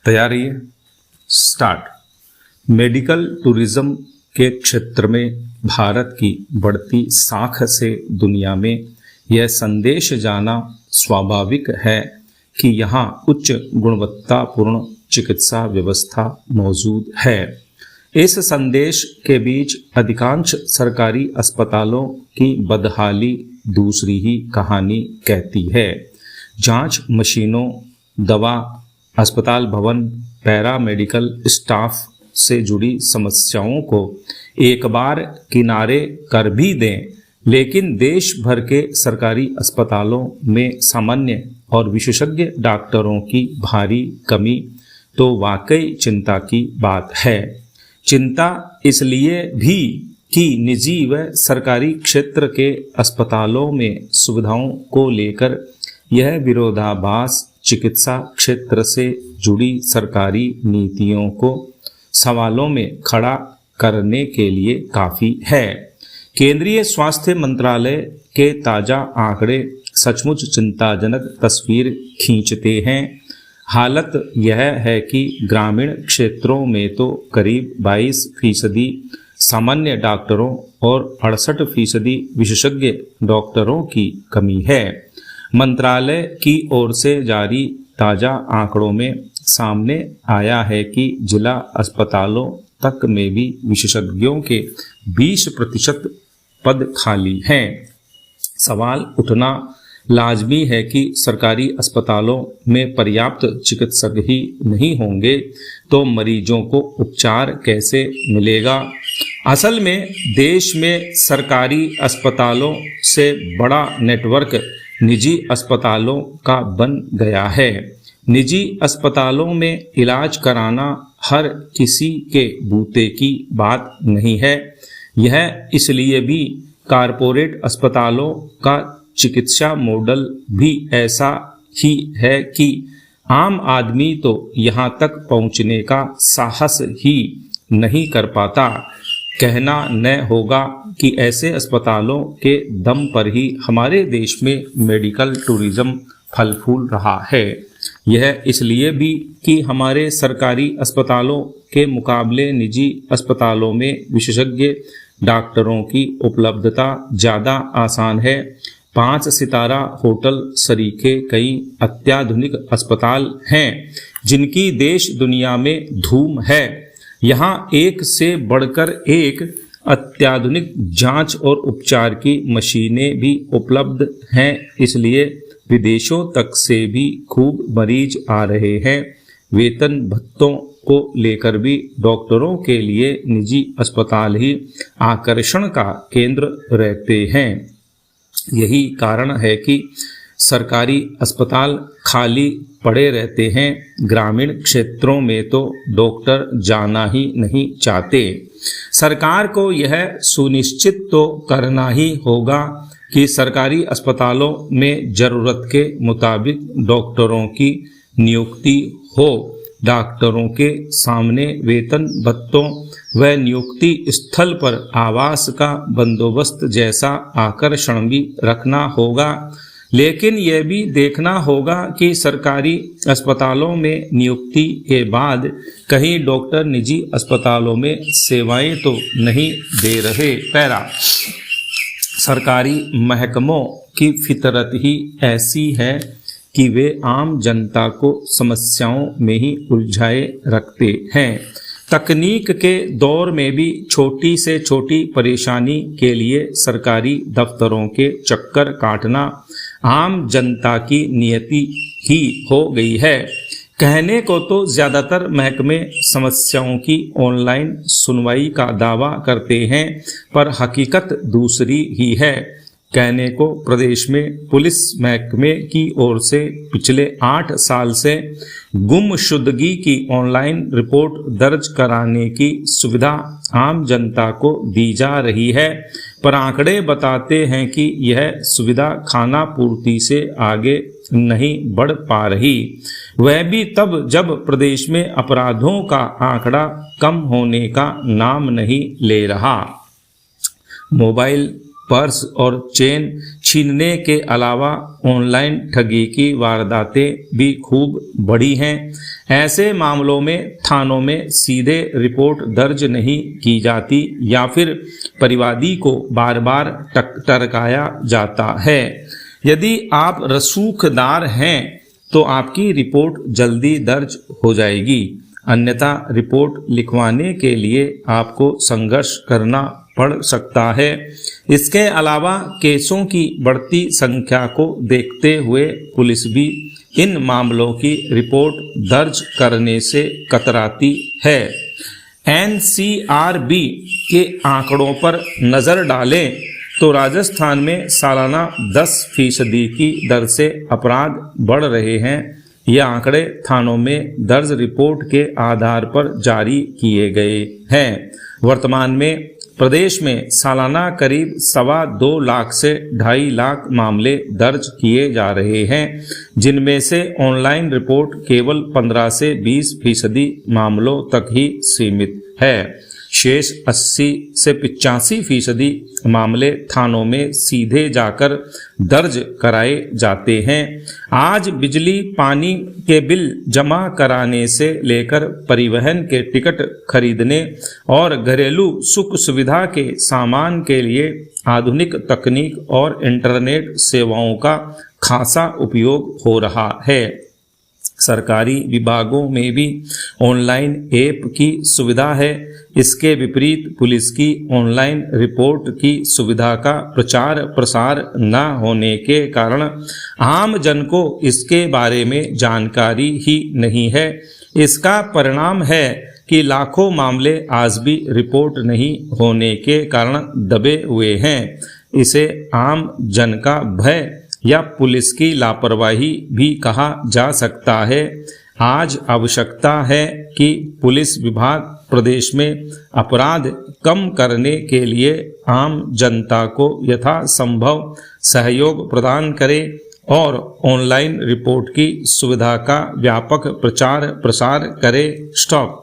तैयारी है start. Medical tourism के क्षेत्र में भारत की बढ़ती साख से दुनिया में यह संदेश जाना स्वाभाविक है कि यहाँ उच्च गुणवत्तापूर्ण चिकित्सा व्यवस्था मौजूद है। इस संदेश के बीच अधिकांश सरकारी अस्पतालों की बदहाली दूसरी ही कहानी कहती है। जांच मशीनों, दवा, अस्पताल भवन, पैरामेडिकल स्टाफ से जुड़ी समस्याओं को एक बार किनारे कर भी दें, लेकिन देश भर के सरकारी अस्पतालों में सामान्य और विशेषज्ञ डॉक्टरों की भारी कमी तो वाकई चिंता की बात है। चिंता इसलिए भी कि निजी व सरकारी क्षेत्र के अस्पतालों में सुविधाओं को लेकर यह विरोधाभास चिकित्सा क्षेत्र से जुड़ी सरकारी नीतियों को सवालों में खड़ा करने के लिए काफ़ी है। केंद्रीय स्वास्थ्य मंत्रालय के ताज़ा आंकड़े सचमुच चिंताजनक तस्वीर खींचते हैं। हालत यह है कि ग्रामीण क्षेत्रों में तो करीब 22% सामान्य डॉक्टरों और 68% विशेषज्ञ डॉक्टरों की कमी है। मंत्रालय की ओर से जारी ताज़ा आंकड़ों में सामने आया है कि जिला अस्पतालों तक में भी विशेषज्ञों के 20% पद खाली हैं। सवाल उठना लाजमी है कि सरकारी अस्पतालों में पर्याप्त चिकित्सक ही नहीं होंगे तो मरीजों को उपचार कैसे मिलेगा। असल में देश में सरकारी अस्पतालों से बड़ा नेटवर्क निजी अस्पतालों का बन गया है। निजी अस्पतालों में इलाज कराना हर किसी के बूते की बात नहीं है। यह इसलिए भी कारपोरेट अस्पतालों का चिकित्सा मॉडल भी ऐसा ही है कि आम आदमी तो यहाँ तक पहुँचने का साहस ही नहीं कर पाता। कहना न होगा कि ऐसे अस्पतालों के दम पर ही हमारे देश में मेडिकल टूरिज्म फल फूल रहा है। यह इसलिए भी कि हमारे सरकारी अस्पतालों के मुकाबले निजी अस्पतालों में विशेषज्ञ डॉक्टरों की उपलब्धता ज़्यादा आसान है। 5 सितारा होटल सरीखे कई अत्याधुनिक अस्पताल हैं जिनकी देश दुनिया में धूम है। यहाँ एक से बढ़कर एक अत्याधुनिक जांच और उपचार की मशीनें भी उपलब्ध हैं, इसलिए विदेशों तक से भी खूब मरीज आ रहे हैं। वेतन भत्तों को लेकर भी डॉक्टरों के लिए निजी अस्पताल ही आकर्षण का केंद्र रहते हैं। यही कारण है कि सरकारी अस्पताल खाली पड़े रहते हैं। ग्रामीण क्षेत्रों में तो डॉक्टर जाना ही नहीं चाहते। सरकार को यह सुनिश्चित तो करना ही होगा कि सरकारी अस्पतालों में ज़रूरत के मुताबिक डॉक्टरों की नियुक्ति हो। डॉक्टरों के सामने वेतन भत्तों व नियुक्ति स्थल पर आवास का बंदोबस्त जैसा आकर्षण भी रखना होगा, लेकिन यह भी देखना होगा कि सरकारी अस्पतालों में नियुक्ति के बाद कहीं डॉक्टर निजी अस्पतालों में सेवाएं तो नहीं दे रहे। सरकारी महकमों की फितरत ही ऐसी है कि वे आम जनता को समस्याओं में ही उलझाए रखते हैं। तकनीक के दौर में भी छोटी से छोटी परेशानी के लिए सरकारी दफ्तरों के चक्कर काटना आम जनता की नियति ही हो गई है। कहने को तो ज़्यादातर महकमे समस्याओं की ऑनलाइन सुनवाई का दावा करते हैं, पर हकीकत दूसरी ही है। कहने को प्रदेश में पुलिस महकमे की ओर से पिछले 8 साल से गुमशुदगी की ऑनलाइन रिपोर्ट दर्ज कराने की सुविधा आम जनता को दी जा रही है, पर आंकड़े बताते हैं कि यह सुविधा खाना पूर्ति से आगे नहीं बढ़ पा रही। वह भी तब जब प्रदेश में अपराधों का आंकड़ा कम होने का नाम नहीं ले रहा। मोबाइल पर्स और चेन छीनने के अलावा ऑनलाइन ठगी की वारदातें भी खूब बढ़ी हैं। ऐसे मामलों में थानों में सीधे रिपोर्ट दर्ज नहीं की जाती या फिर परिवादी को बार बार टरकाया जाता है। यदि आप रसूखदार हैं तो आपकी रिपोर्ट जल्दी दर्ज हो जाएगी, अन्यथा रिपोर्ट लिखवाने के लिए आपको संघर्ष करना पड़ सकता है। इसके अलावा केसों की बढ़ती संख्या को देखते हुए पुलिस भी इन मामलों की रिपोर्ट दर्ज करने से कतराती है। NCRB के आंकड़ों पर नज़र डालें तो राजस्थान में सालाना 10% की दर से अपराध बढ़ रहे हैं। ये आंकड़े थानों में दर्ज रिपोर्ट के आधार पर जारी किए गए हैं। वर्तमान में प्रदेश में सालाना करीब 2.25 लाख से 2.5 लाख मामले दर्ज किए जा रहे हैं, जिनमें से ऑनलाइन रिपोर्ट केवल 15 से 20% मामलों तक ही सीमित है। शेष 80 से 85% मामले थानों में सीधे जाकर दर्ज कराए जाते हैं। आज बिजली पानी के बिल जमा कराने से लेकर परिवहन के टिकट खरीदने और घरेलू सुख सुविधा के सामान के लिए आधुनिक तकनीक और इंटरनेट सेवाओं का खासा उपयोग हो रहा है। सरकारी विभागों में भी ऑनलाइन ऐप की सुविधा है। इसके विपरीत पुलिस की ऑनलाइन रिपोर्ट की सुविधा का प्रचार प्रसार न होने के कारण आम जन को इसके बारे में जानकारी ही नहीं है। इसका परिणाम है कि लाखों मामले आज भी रिपोर्ट नहीं होने के कारण दबे हुए हैं। इसे आम जन का भय या पुलिस की लापरवाही भी कहा जा सकता है। आज आवश्यकता है कि पुलिस विभाग प्रदेश में अपराध कम करने के लिए आम जनता को यथासंभव सहयोग प्रदान करे और ऑनलाइन रिपोर्ट की सुविधा का व्यापक प्रचार प्रसार करे। स्टॉप।